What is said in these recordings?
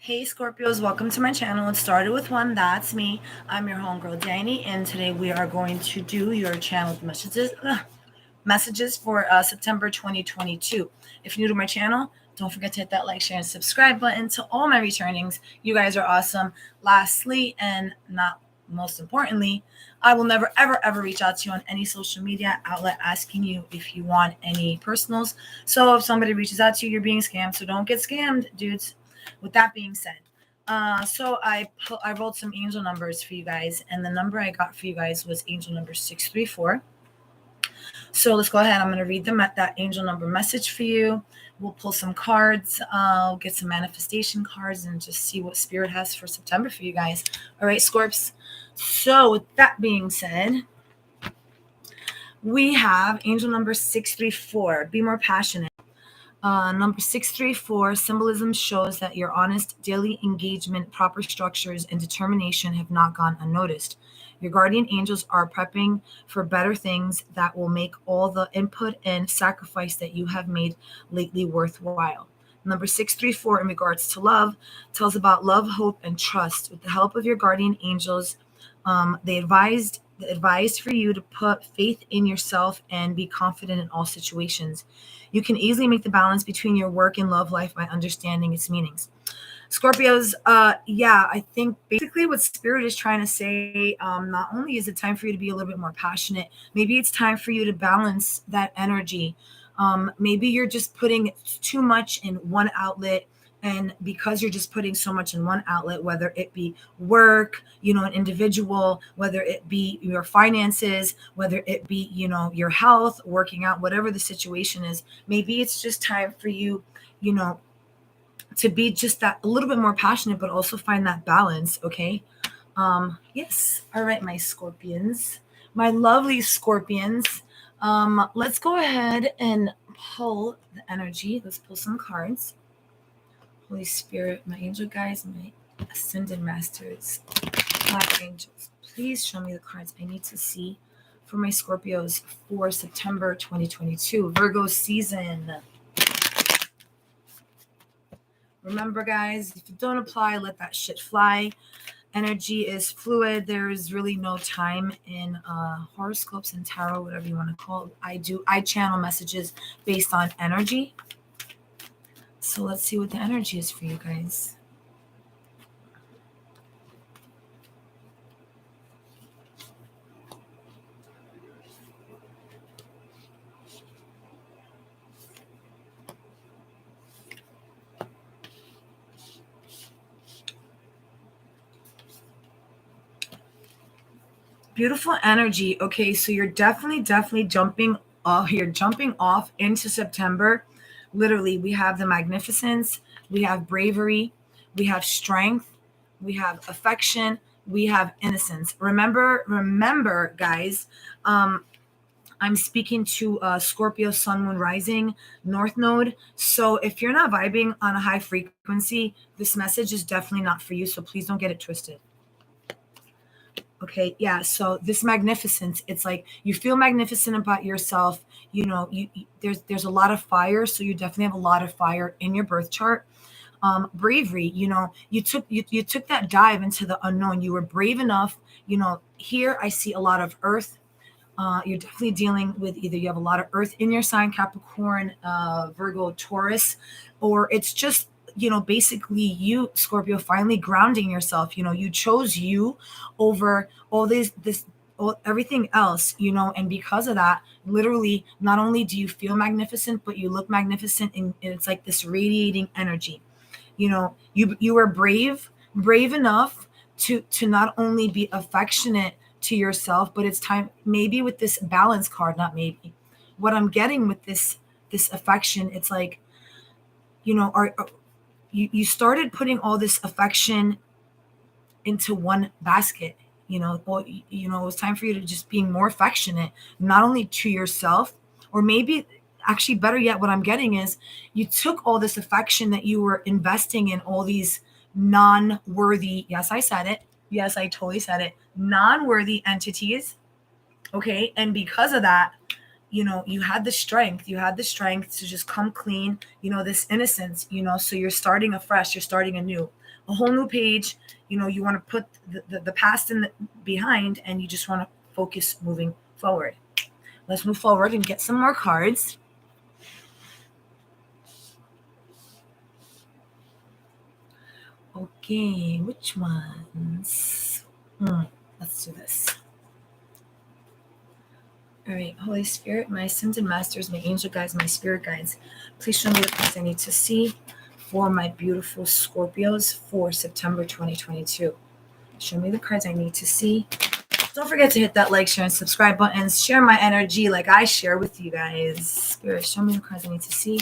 Hey Scorpios, welcome to my channel. It started with one, that's me. I'm your homegirl Danny, and today we are going to do your channel messages for September 2022. If you're new to my channel, don't forget to hit that like, share, and subscribe button. To all my returnings, you guys are awesome. Lastly, and not most importantly, I will never, ever, ever reach out to you on any social media outlet asking you if you want any personals. So if somebody reaches out to you, you're being scammed. So don't get scammed, dudes. With that being said, I rolled some angel numbers for you guys, and the number I got for you guys was angel number 634. So let's go ahead. I'm going to read that angel number message for you. We'll pull some cards. I'll get some manifestation cards and just see what spirit has for September for you guys. All right, Scorps. So with that being said, we have angel number 634. Be more passionate. Number 634, symbolism shows that your honest daily engagement, proper structures, and determination have not gone unnoticed. Your guardian angels are prepping for better things that will make all the input and sacrifice that you have made lately worthwhile. Number 634, in regards to love, tells about love, hope, and trust. With the help of your guardian angels, they advised for you to put faith in yourself and be confident in all situations. You can easily make the balance between your work and love life by understanding its meanings. Scorpios, yeah, I think basically what Spirit is trying to say, not only is it time for you to be a little bit more passionate, maybe it's time for you to balance that energy. Maybe you're just putting too much in one outlet, and because you're just putting so much in one outlet, whether it be work, an individual, whether it be your finances, whether it be, your health, working out, whatever the situation is, maybe it's just time for you, you know, to be just that a little bit more passionate, but also find that balance. Okay. Yes. All right, my scorpions, my lovely scorpions. Let's go ahead and pull the energy. Let's pull some cards. Holy Spirit, my angel guides, my ascended masters, black angels, please show me the cards I need to see for my Scorpios for September 2022, Virgo season. Remember, guys, if you don't apply, let that shit fly. Energy is fluid. There is really no time in horoscopes and tarot, whatever you want to call it. I channel messages based on energy. So let's see what the energy is for you guys. Beautiful energy. Okay, so you're definitely jumping off. You're jumping off into September. Literally, we have the magnificence, we have bravery, we have strength, we have affection, we have innocence. Remember, guys. I'm speaking to Scorpio Sun Moon Rising North Node. So if you're not vibing on a high frequency, this message is definitely not for you. So please don't get it twisted. Okay, yeah. So this magnificence, it's like you feel magnificent about yourself. There's a lot of fire, so you definitely have a lot of fire in your birth chart. Bravery, you took that dive into the unknown. You were brave enough. Here I see a lot of earth. You're definitely dealing with either you have a lot of earth in your sign, Capricorn, Virgo, Taurus, or it's just basically you, Scorpio, finally grounding yourself. You chose you over all everything else, and because of that, literally, not only do you feel magnificent, but you look magnificent, and it's like this radiating energy. You were brave enough to not only be affectionate to yourself, but it's time, maybe with this balance card, not maybe, what I'm getting with this affection, it's like, you started putting all this affection into one basket. It was time for you to just being more affectionate, not only to yourself, or maybe actually better yet, what I'm getting is you took all this affection that you were investing in all these non-worthy, yes, I said it, yes, I totally said it, non-worthy entities. Okay, and because of that, you had the strength, to just come clean, this innocence, so you're starting afresh, you're starting anew. a whole new page. You want to put the past in the behind, and you just want to focus moving forward. Let's move forward and get some more cards. Okay, which ones? Let's do this. All right, Holy Spirit, my ascended masters, my angel guides, my spirit guides, please show me the things I need to see for my beautiful Scorpios for September 2022. Show me the cards I need to see. Don't forget to hit that like, share, and subscribe buttons. Share my energy like I share with you guys. Spirit, show me the cards I need to see.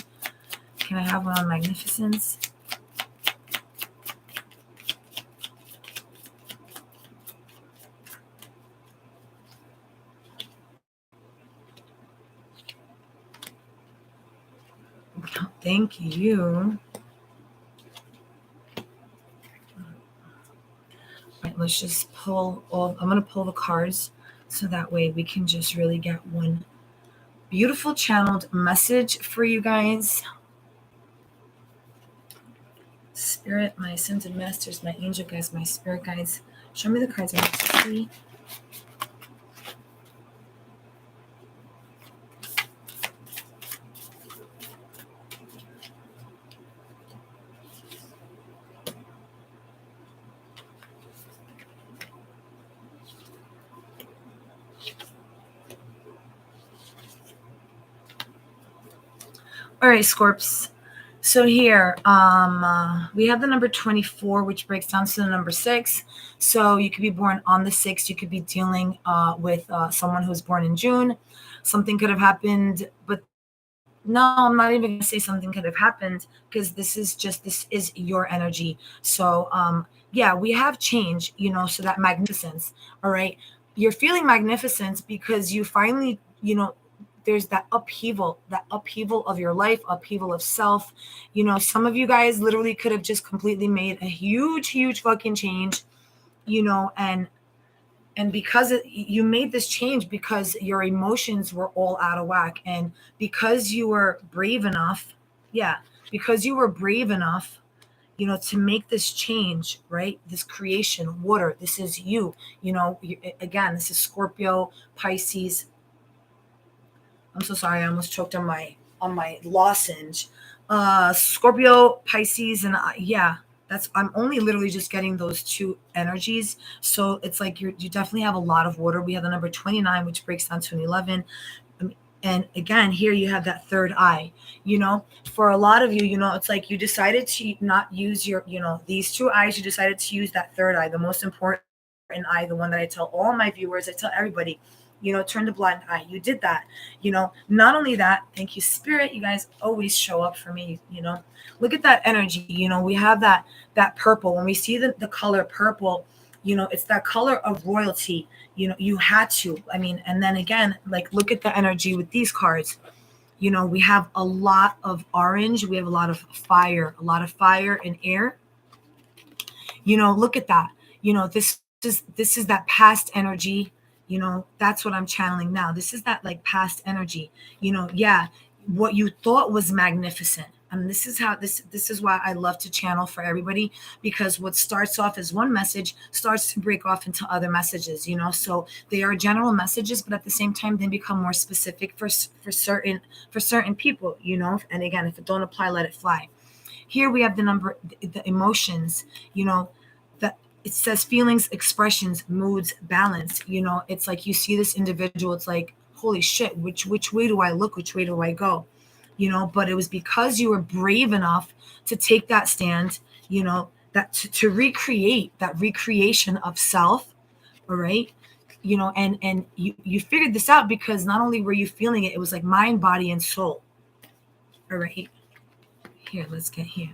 Can I have one on Magnificence? Thank you. All right, let's just pull all. I'm going to pull the cards so that way we can just really get one beautiful channeled message for you guys. Spirit, my ascended masters, my angel guides, my spirit guides, show me the cards I need to see. All right, Scorps. So here, we have the number 24, which breaks down to the number 6. So you could be born on the 6th. You could be dealing with someone who's born in June. Something could have happened, but no, I'm not even going to say something could have happened, because this is your energy. So, yeah, we have change, so that magnificence. All right. You're feeling magnificence because you finally, there's that upheaval of your life, upheaval of self. Some of you guys literally could have just completely made a huge fucking change, and because you made this change because your emotions were all out of whack, and because you were brave enough, to make this change, right? This creation, water, this is you, again, this is Scorpio, Pisces. I'm so sorry, I almost choked on my lozenge. Scorpio, Pisces, and I'm only literally just getting those two energies. So it's like you definitely have a lot of water. We have the number 29, which breaks down to an 11. And again, here you have that third eye. For a lot of you, it's like you decided to not use your, these two eyes. You decided to use that third eye, the most important eye, the one that I tell all my viewers, I tell everybody, turn the blind eye. You did that. Not only that, thank you, Spirit. You guys always show up for me. Look at that energy. We have that purple. When we see the color purple, it's that color of royalty. You had to. And then again, like, look at the energy with these cards. We have a lot of orange. We have a lot of fire and air. Look at that. This is that past energy. That's what I'm channeling now. This is that, like, past energy. What you thought was magnificent. This is why I love to channel for everybody, because what starts off as one message starts to break off into other messages, so they are general messages, but at the same time they become more specific for certain people, and again, if it don't apply, let it fly. Here we have the emotions, that it says feelings, expressions, moods, balance. It's like you see this individual, it's like, holy shit, which way do I look? Which way do I go? But it was because you were brave enough to take that stand, that to recreate that recreation of self. All right. And you figured this out because not only were you feeling it, it was like mind, body, and soul. All right. Here, let's get here.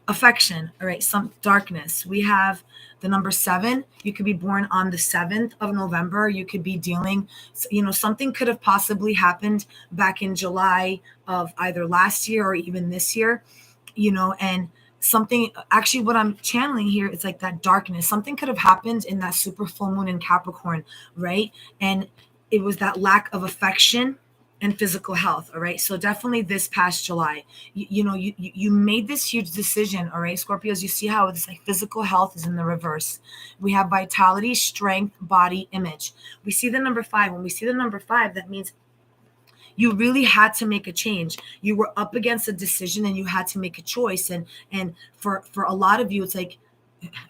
Affection. All right. Some darkness. We have the number 7. You could be born on the 7th of November. You could be dealing, something could have possibly happened back in July of either last year or even this year, and something, actually what I'm channeling here, it's like that darkness. Something could have happened in that super full moon in Capricorn, right? And it was that lack of affection. and physical health. All right. So definitely this past July, you made this huge decision. All right, Scorpios, you see how it's like physical health is in the reverse. We have vitality, strength, body, image. We see the number 5. When we see the number 5, that means you really had to make a change. You were up against a decision and you had to make a choice. And for a lot of you, it's like,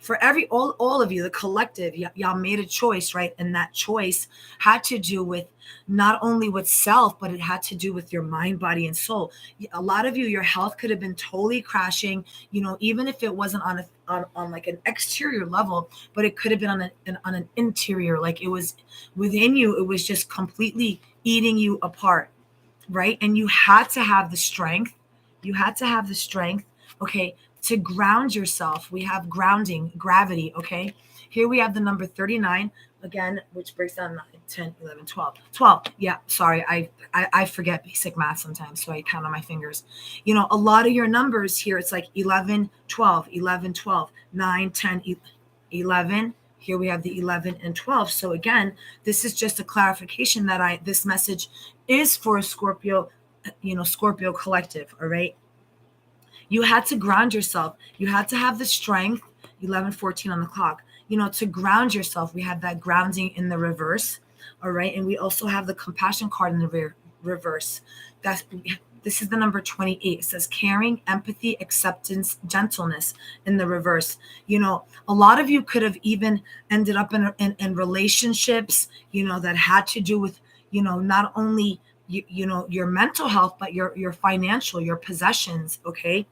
for all of you, the collective, y'all made a choice, right? And that choice had to do with not only with self, but it had to do with your mind, body, and soul. A lot of you, your health could have been totally crashing, even if it wasn't on like an exterior level, but it could have been on an interior, like it was within you, it was just completely eating you apart, right? And you had to have the strength. You had to have the strength, okay, to ground yourself. We have grounding, gravity, okay? Here we have the number 39, again, which breaks down 9, 10, 11, 12. 12. Yeah, sorry. I forget basic math sometimes, so I count on my fingers. A lot of your numbers here, it's like 11, 12, 11, 12, 9, 10, 11. Here we have the 11 and 12. So again, this is just a clarification that this message is for Scorpio, Scorpio collective, all right? You had to ground yourself. You had to have the strength, 11:14 on the clock, to ground yourself. We have that grounding in the reverse, all right? And we also have the compassion card in the reverse. This is the number 28. It says caring, empathy, acceptance, gentleness in the reverse. A lot of you could have even ended up in relationships, that had to do with, not only your mental health, but your financial, your possessions, okay?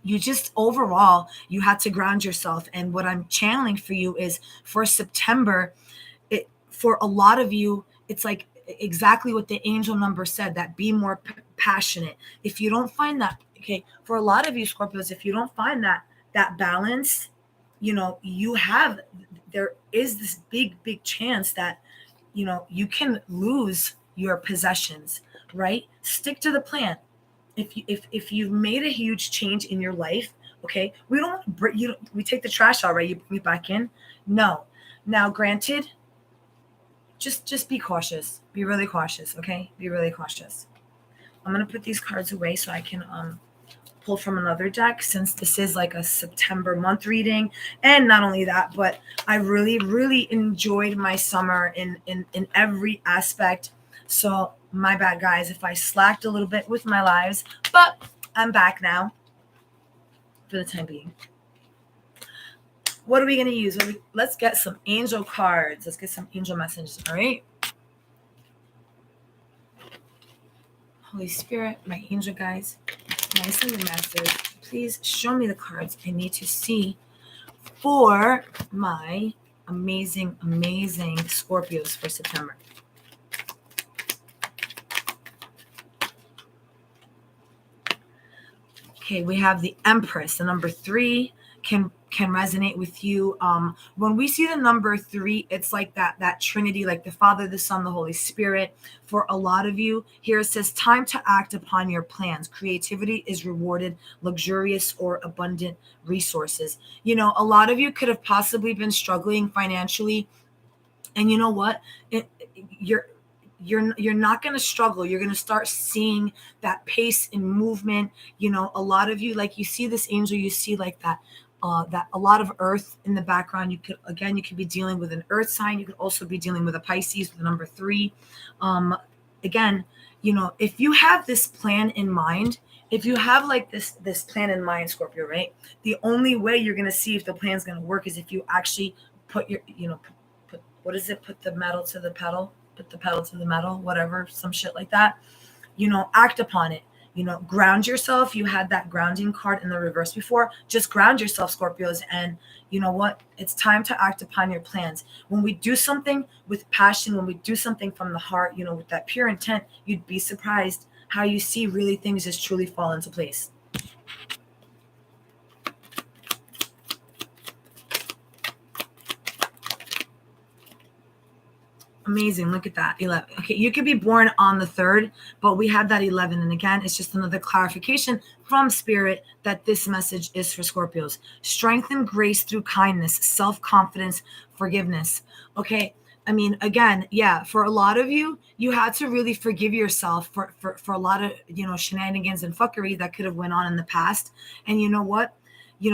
You just overall, you had to ground yourself. And what I'm channeling for you is for September, for a lot of you, it's like exactly what the angel number said, that be more passionate. If you don't find that, okay, for a lot of you Scorpios, if you don't find that balance, there is this big chance that you can lose your possessions, right? Stick to the plan. If you've made a huge change in your life, okay, we take the trash out, right? You bring it back in. No. Now, granted, just be cautious. Be really cautious, okay? Be really cautious. I'm gonna put these cards away so I can pull from another deck, since this is like a September month reading. And not only that, but I really enjoyed my summer in every aspect. So my bad, guys, if I slacked a little bit with my lives, but I'm back now for the time being. What are we going to use? Let's get some angel cards. Let's get some angel messages, all right? Holy Spirit, my angel guys, my ascended masters, please show me the cards I need to see for my amazing Scorpios for September. Okay, we have the Empress. The number 3 can resonate with you. When we see the number 3, it's like that Trinity, like the Father, the Son, the Holy Spirit. For a lot of you, here it says, time to act upon your plans. Creativity is rewarded, luxurious or abundant resources. A lot of you could have possibly been struggling financially. And you know what? You're not going to struggle. You're going to start seeing that pace and movement. A lot of you, like you see this angel, you see like that a lot of earth in the background. You could be dealing with an earth sign. You could also be dealing with a Pisces with the number 3. Again, if you have this plan in mind, if you have like this plan in mind, Scorpio, right? The only way you're going to see if the plan's going to work is if you actually put your, put what is it? Put the metal to the pedal. Put the pedal to the metal, whatever, some shit like that. Act upon it. Ground yourself. You had that grounding card in the reverse before. Just ground yourself, Scorpios. And you know what? It's time to act upon your plans. When we do something with passion, when we do something from the heart, with that pure intent, you'd be surprised how you see really things just truly fall into place. Amazing. Look at that. 11. Okay, you could be born on the 3rd, but we have that 11. And again, it's just another clarification from Spirit that this message is for Scorpios. Strength and grace through kindness, self-confidence, forgiveness. Okay, I mean, again, yeah, for a lot of you, you had to really forgive yourself for a lot of, shenanigans and fuckery that could have went on in the past. And you know what?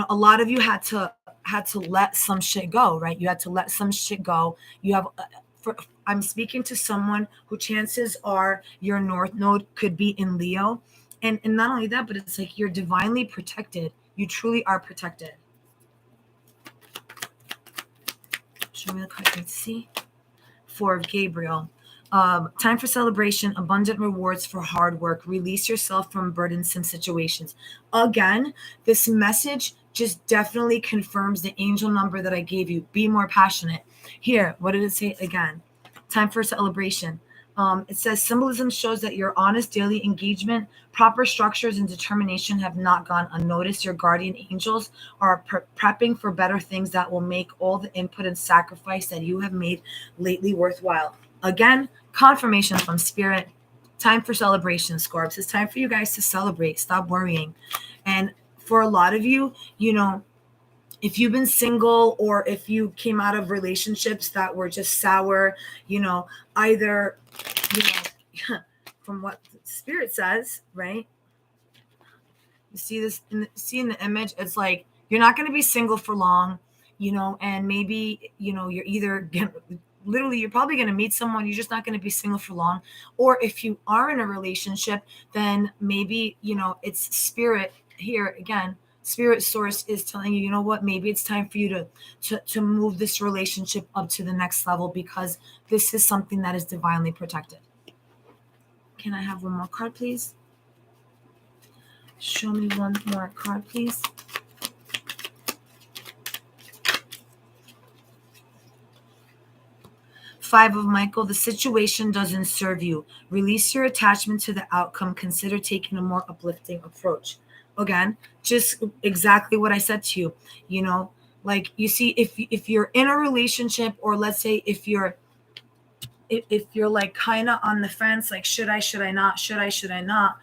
A lot of you had to let some shit go, right? You had to let some shit go. You have for I'm speaking to someone who chances are your north node could be in Leo. And not only that, but it's like you're divinely protected. You truly are protected. Show me the card. Let's see. Four of Gabriel. Time for celebration, abundant rewards for hard work. Release yourself from burdensome situations. Again, this message just definitely confirms the angel number that I gave you. Be more passionate. Here, what did it say again? Time for celebration. It says symbolism shows that your honest daily engagement, proper structures, and determination have not gone unnoticed. Your guardian angels are prepping for better things that will make all the input and sacrifice that you have made lately worthwhile. Again, confirmation from spirit. Time for celebration, Scorps. It's time for you guys to celebrate. Stop worrying. And for a lot of you, if you've been single or if you came out of relationships that were just sour, either, from what spirit says, right? You see this in the image, it's like you're not going to be single for long, and maybe, you're either literally you're probably going to meet someone, you're just not going to be single for long. Or if you are in a relationship, then maybe, it's spirit here again. Spirit source is telling you, what, maybe it's time for you to move this relationship up to the next level, because this is something that is divinely protected. Can I have one more card, please? Show me one more card, please. Five of Michael. The situation doesn't serve you. Release your attachment to the outcome. Consider taking a more uplifting approach. Again, just exactly what I said to you. Like, you see, if you're in a relationship, or let's say if you're like kind of on the fence, like should I not, should I not,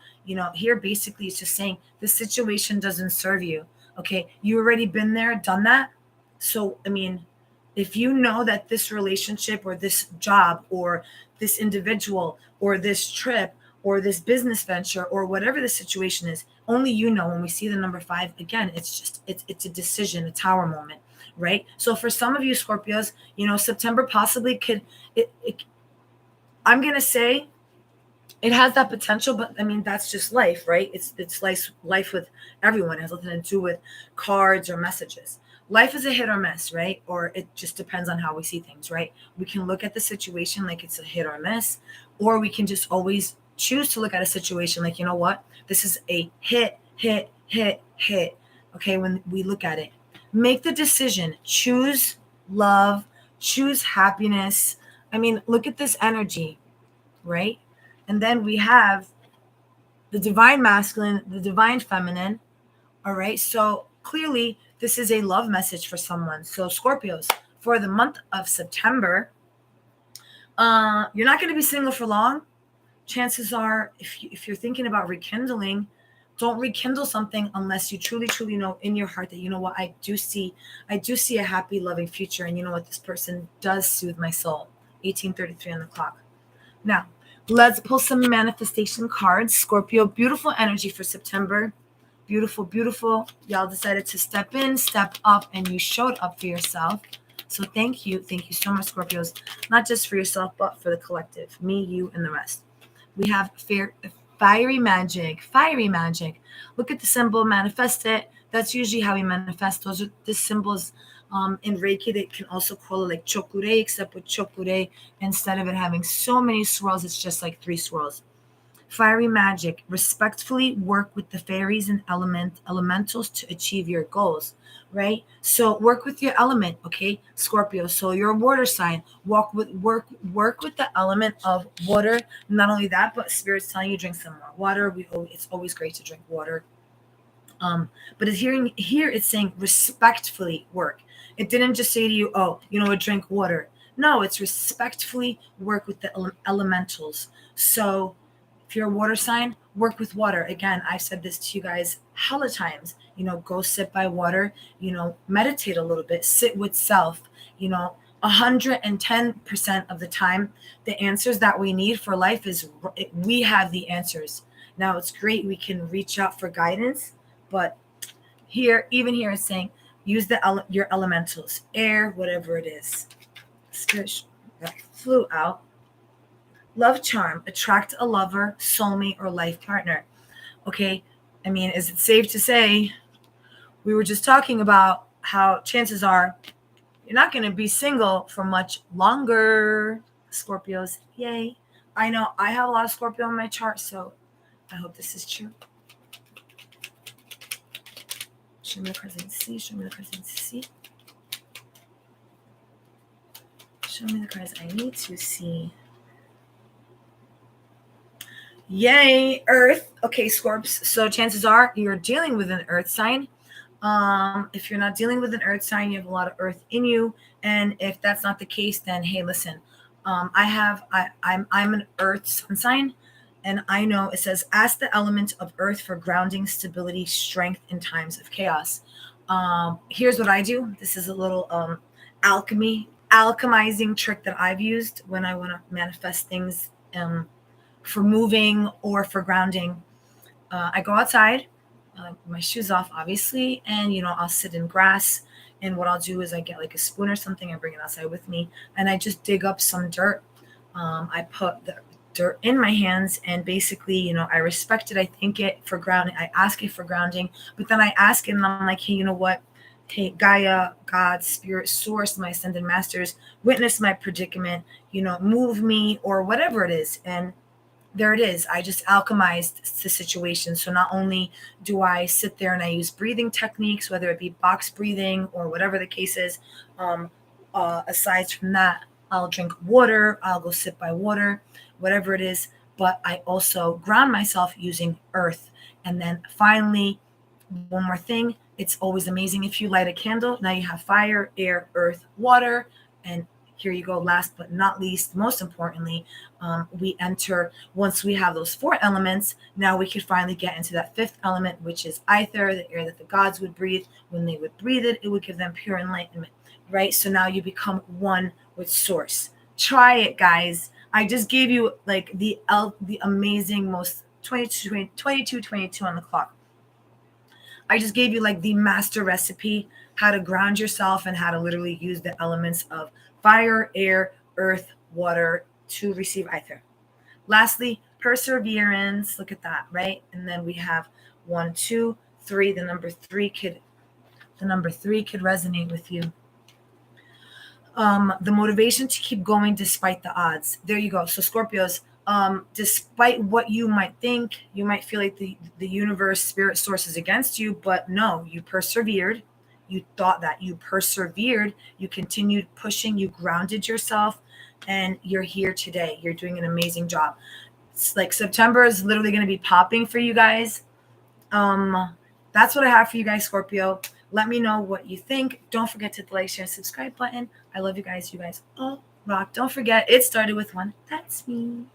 here basically it's just saying the situation doesn't serve you. Okay, you already been there, done that. So I mean, if you know that this relationship or this job or this individual or this trip or this business venture or whatever the situation is, only when we see the number five again, it's a decision, a tower moment, right? So for some of you Scorpios, September possibly could, I'm going to say it has that potential, but I mean, that's just life, right? It's life with everyone. It has nothing to do with cards or messages. Life is a hit or miss, right? Or it just depends on how we see things, right? We can look at the situation like it's a hit or miss, or we can just always choose to look at a situation like, what? This is a hit. Okay, when we look at it, make the decision, choose love, choose happiness. I mean, look at this energy, right? And then we have the divine masculine, the divine feminine. All right. So clearly, this is a love message for someone. So, Scorpios, for the month of September, you're not going to be single for long. Chances are, if you're thinking about rekindling, don't rekindle something unless you truly know in your heart that, what, I do see a happy, loving future. And you know what? This person does soothe my soul. 18:33 on the clock. Now, let's pull some manifestation cards. Scorpio, beautiful energy for September. Beautiful, beautiful. Y'all decided to step in, step up, and you showed up for yourself. So thank you. Thank you so much, Scorpios. Not just for yourself, but for the collective. Me, you, and the rest. We have fiery magic. Fiery magic. Look at the symbol, manifest it. That's usually how we manifest. Those are the symbols in Reiki. They can also call it like chokure, except with chokure, instead of it having so many swirls, it's just like 3 swirls. Fiery magic. Respectfully work with the fairies and elementals to achieve your goals, right? So work with your element, okay, Scorpio. So you're a water sign. Work with the element of water. Not only that, but Spirit's telling you drink some more water. It's always great to drink water. But it's saying respectfully work. It didn't just say to you, oh, drink water. No, it's respectfully work with the elementals. So if you're a water sign, work with water. Again, I've said this to you guys hella times. Go sit by water, meditate a little bit, sit with self, 110% of the time, the answers that we need for life is we have the answers. Now it's great we can reach out for guidance, but even here it's saying use your elementals, air, whatever it is. Spirit that flew out. Love charm, attract a lover, soulmate, or life partner. Okay, I mean, is it safe to say we were just talking about how chances are you're not going to be single for much longer, Scorpios? Yay. I know I have a lot of Scorpio in my chart, so I hope this is true. Show me the cards I need to see. Show me the cards I need to see. Show me the cards I need to see. Yay, Earth. Okay, Scorps. So chances are you're dealing with an Earth sign. If you're not dealing with an Earth sign, you have a lot of Earth in you. And if that's not the case, then hey, listen. I'm an Earth sun sign, and I know it says ask the element of Earth for grounding, stability, strength in times of chaos. Here's what I do. This is a little alchemizing trick that I've used when I want to manifest things for moving or for grounding. I go outside, my shoes off, obviously, and I'll sit in grass. And what I'll do is I get like a spoon or something, I bring it outside with me, and I just dig up some dirt. I put the dirt in my hands, and basically, I respect it. I thank it for grounding. I ask it for grounding, but then I ask it, and I'm like, hey, you know what? Hey, Gaia, God, Spirit, Source, my ascended masters, witness my predicament. Move me or whatever it is, and there it is. I just alchemized the situation. So not only do I sit there and I use breathing techniques, whether it be box breathing or whatever the case is, aside from that, I'll drink water, I'll go sit by water, whatever it is. But I also ground myself using earth. And then finally, one more thing. It's always amazing if you light a candle. Now you have fire, air, earth, water, and here you go. Last but not least, most importantly, we enter, once we have those 4 elements, now we can finally get into that 5th element, which is ether, the air that the gods would breathe. When they would breathe it, it would give them pure enlightenment, right? So now you become one with source. Try it, guys. I just gave you like the amazing most 22 on the clock. I just gave you like the master recipe, how to ground yourself and how to literally use the elements of fire, air, earth, water to receive ether. Lastly, perseverance. Look at that, right? And then we have 1, 2, 3. The number 3 could resonate with you. The motivation to keep going despite the odds. There you go. So Scorpios, despite what you might think, you might feel like the universe, spirit, source is against you, but no, you persevered. You thought that you persevered, you continued pushing, you grounded yourself, and you're here today. You're doing an amazing job. It's like September is literally going to be popping for you guys. That's what I have for you guys, Scorpio. Let me know what you think. Don't forget to hit the like, share, subscribe button. I love you guys. You guys all rock. Don't forget, it started with 1. That's me.